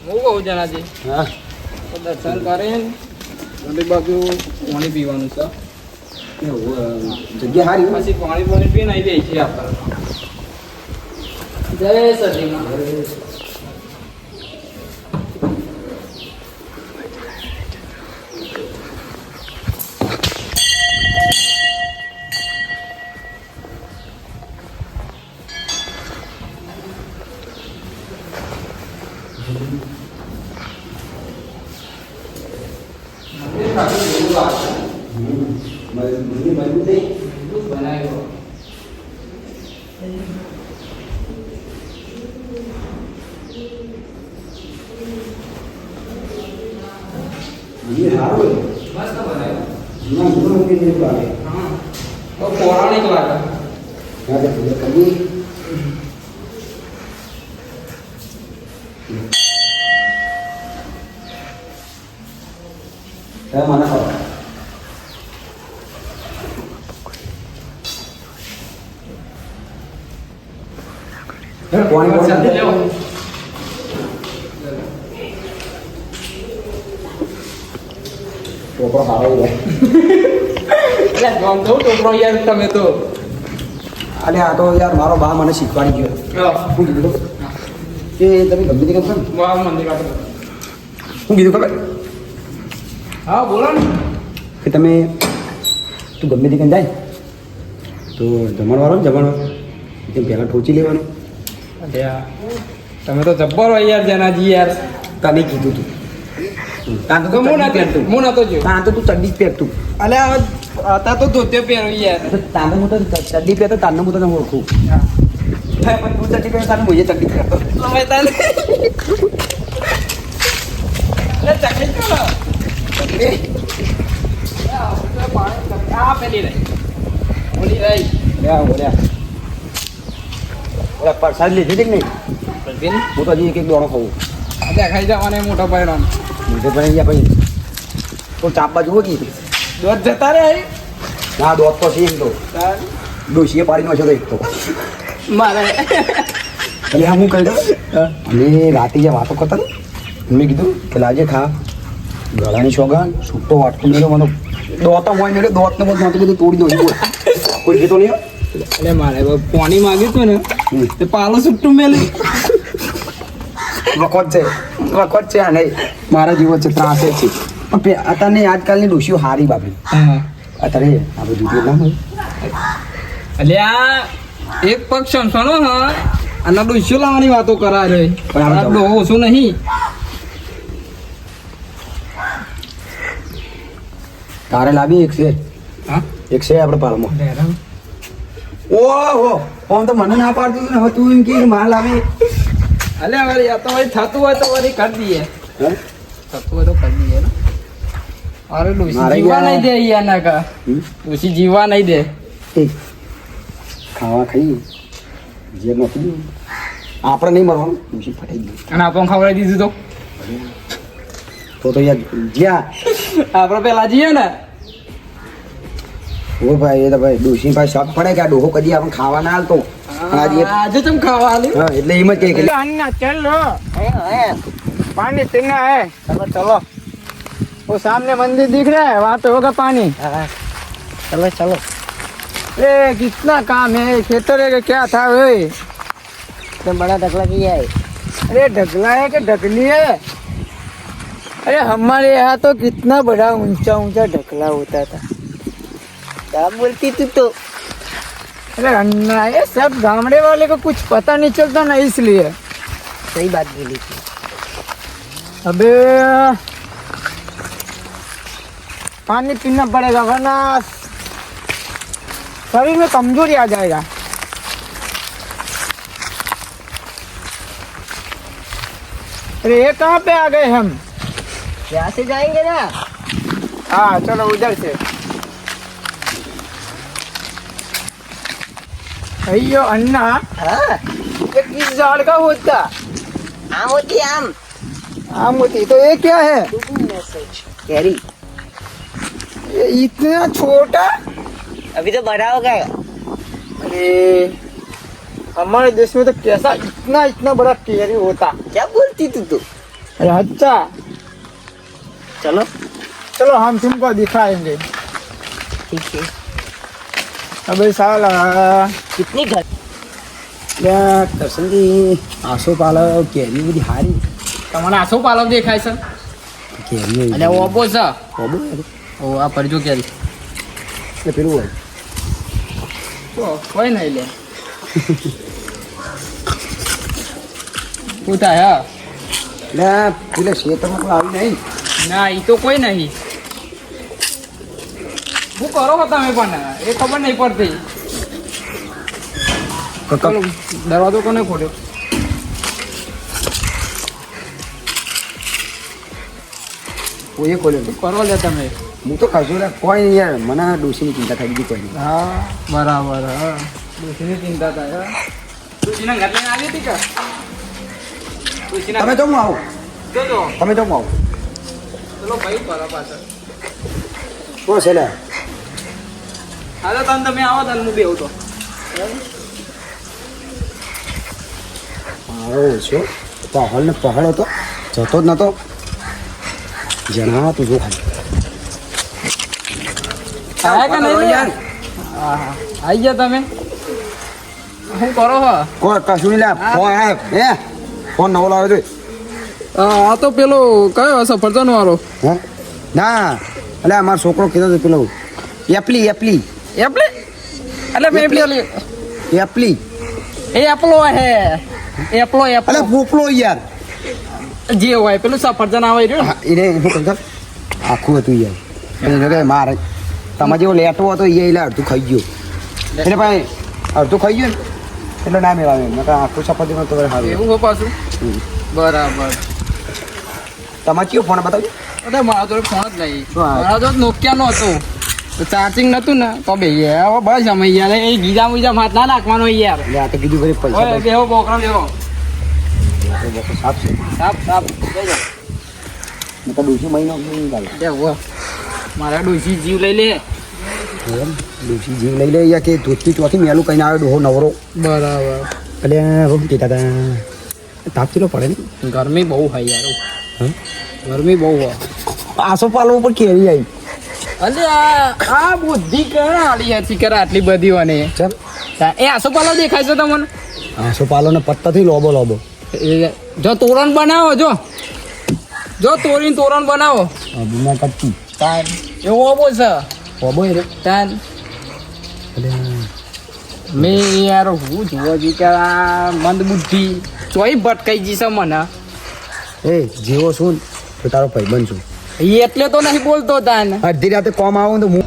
હું કહું જણાજી હા તો દર્શન કરીને મોટી બાજુ પાણી પીવાનું છે જગ્યા સારી પછી પાણી પીને આવી જાય છે આપણે જય સચિમાં બનાવ્યો મસ્ત બનાવ્યો હા તો પૌરાણિક લાગે મને સાથે લેવો છોકરો સારો એટલે જોમ દઉં છોકરો યાર તમે તો અરે આ તો યાર મારો બા મને શીખવાડી ગયો શું કીધું કે તમે ગમે તે કેમ છો ને વાહ મંદિર વાત શું કીધું ખબર હા બોલો ને કે તમે તું ગમે તે કેમ જાય તો જમણવાળો ને જમણવાર તેમ પહેલાં ઠોચી લેવાનું તમે તો જબ્બર હોય યાર જનાજી યાર તને કીધું તું તાન તો હું નતો જો તાન તો તું ચડ્ડી જ પહેરતું અલે હતા તો ધોતે પહેરો યાર તાન તો હું તો ચડ્ડી પહેરતો તાનને હું તને ઓળખું પણ તું ચડ્ડી પહેર તાને હું ચડ્ડી પહેરતો તમે તાને અલે ચકલી ચલો ચડ્ડી આ પેલી રહી ઓલી રહી ઓલા પરસાદ લીધી હતી કે નહીં પ્રવીણ હું તો હજી એક દોણો ખાવું આજે ખાઈ જવાને મોટો પડ્યો મોટે પણ ગયા ભાઈ તો ચાપવા જુઓ કે દોધ જતા રે ના દોત તો છે એમ તો ડોશીએ પાડી નો છે તો એક તો મારે એટલે હું કહી દઉં અને રાતે જે વાતો કરતા ને મેં કીધું કે લાજે ખા ગળાની સોગન છૂટો વાટકો મેળો મને દોત હોય મેળો દોતને બધું બધું તોડી દો કોઈ કીધું નહીં એટલે મારે પાણી માંગ્યું હતું ને તે પાલો છૂટું મેલી વખત છે આ નહીં મારા જીવો છે ત્રાસે છે પણ અત્યારની આજકાલની ડોશીઓ હારી બાપી અત્યારે આ બધું ના હોય એટલે આ એક પગ સમસણો હા અને ડોસ્યો લાવવાની વાતો કરા રે પણ આ ડોહો ઓછું નહીં તારે લાવી એક છે હા એક છે આપણે પાલમાં ઓહો આમ તો મને ના પાડતું ને હવે તું એમ કે માલ આવી અલે વળી આ તો વળી થતું હોય તો વળી કરી દઈએ થતું હોય તો કરી દઈએ ને અરે ડોસી મારે જીવા યાર- નહીં દે યાર ના કા ડોસી જીવા નહીં દે એ ખાવા ખાઈ જે નથી આપણે નહીં મરવાનું ડોશી ફટાઈ ગયું અને આપણને ખવડાવી દીધું તો યાર જ્યાં તો આપણે પેલા જઈએ ને ઓ ભાઈ એ તો ભાઈ ડોશી ભાઈ શક પડે કે આ ડોહો કદી આપણે ખાવા ના હાલતો આજે તમે ખાવા આલ્યું હા એટલે એમ જ કહે કે अन्ना चलो पानी पीना है चलो चलो वो सामने मंदिर दिख रहा है वहाँ पे होगा पानी चलो चलो ए कितना काम है खेतों का क्या था भाई तो बड़ा ढकला किया है। अरे ढकला है कि ढकली है अरे हमारे यहाँ तो कितना बड़ा ऊंचा ऊंचा ढकला होता था क्या बोलती तू तो? अरे अन्ना ये सब गामड़े वाले को कुछ पता नहीं चलता ना इसलिए सही बात बोली थी। अबे पानी पीना पड़ेगा वरना शरीर में कमजोरी आ जाएगा। अरे ये कहाँ पे आ गए हम? यहाँ से जाएंगे ना? हाँ चलो उधर से। अयो अन्ना हाँ ये किस झाड़ का होता? आम होती है, आम। आम होती तो ये क्या है? कैरी। ये इतना छोटा? अभी तो बड़ा हो गया। अरे हमारे देश में तो कैसा इतना इतना बड़ा केरी होता। क्या बोलती तू तो? अरे अच्छा चलो चलो हम तुमको दिखाएंगे ठीक है अबे साला कितनी घर એટલે કરશનજી આસો પાલવ કેરી બધી હારી તમને આસો પાલવ દેખાય છે કેરી અને ઓબો છે ઓબો ઓ આ પરજો કેરી એટલે પેલું હોય તો કોઈ નહીં લે શું થાય હા એટલે પેલા ખેતરમાં કોઈ આવી નહીં ના એ તો કોઈ નહીં શું કરો છો તમે પણ એ ખબર નહીં પડતી ચલો, દરવાજો કોને ખોલ્યો કોઈએ ખોલ્યો શું કરો લે તમે હું તો ખાશું લે કોઈ નહીં યાર મને ડોશીની ચિંતા થઈ ગઈ કોઈ નહીં હા બરાબર હા ડોશીની ચિંતા થાય હા ડોશીના ઘર લઈને આવી હતી કે ડોશીના તમે તો હું આવું જોજો તમે તો હું આવું ચલો ભાઈ કરો પાછળ શું છે લે હાલો તમે આવો તને હું બેહું તો આવો છો પહાડ ને પહાડ હતો જતો જ નતો જણા તું જો ખાલી આયા કે નહીં યાર હા હા આવી ગયા તમે શું કરો હો કોઈ કશું નહીં લે ફોન હે ફોન નવો લાવ્યો છે આ તો પેલો કયો સફરજન વાળો હે ના એટલે અમારો છોકરો કીધો હતો પેલો એપલી એપલી એપલે એટલે મેં પેલી એપલી એ એપલો હે એપલો એપલો એટલે પોપલો યાર જે હોય પેલું સફરજન આવે રહ્યું હા, એને શું કહ્યું આખું હતું યાર એને કે મારે તમારે જેવો લેટો હતો એ એટલે અડધું ખાઈ ગયો એટલે ભાઈ અડધું ખાઈ ગયું ને એટલે ના મેળવે મેં કહ્યું આખું સફરજન તો સારું એવું હો પાછું બરાબર તમારે કયો ફોન બતાવજો અરે મારા જોડે ફોન જ નહીં શું આવે? મારા જોડે નોકિયાનો હતો તો ચાર્જિંગ નતું ને તો બે હવે બસ અમે યાર એ ગીજા મુજા હાથ ના નાખવાનો યાર એટલે આ તો કીધું કરી પૈસા ઓય બેહો બોકરા બેહો સાફ છે સાપ સાપ બેજો મેં તો ડોસી મહિનો નહીં ગાલે બેહો મારા ડોશી જીવ લઈ લે એમ ડોસી જીવ લઈ લે યા કે ધોતી ચોથી મેલું કહીને આવ્યો ડોહો નવરો બરાબર એટલે હું કહેતા હતા તાપ કેટલો પડે ને ગરમી બહુ હોય યાર હા ગરમી બહુ હોય આસો પાલો ઉપર કેરી આવી અલે આ બુદ્ધિ કરે આડી હતી કરે આટલી બધી અને ચાલ એ આસોપાલો દેખાય છે તમને આસો પાલો ને પત્તાથી લોબો લોબો જો તોરણ બનાવો જો તોરીને તોરણ બનાવો બીના કટકી તાન એવો ઓબો છે લોબો રે તાન મેં યાર હું જોવા જઈ કે આ મંદ બુદ્ધિ ચોઈ ભટકાઈ જશે મને એ જેવો છું ને તો તારો ભાઈબંધ છું એટલે તો નહીં બોલતો તાન અડધી રાતે કોમ આવું તો હું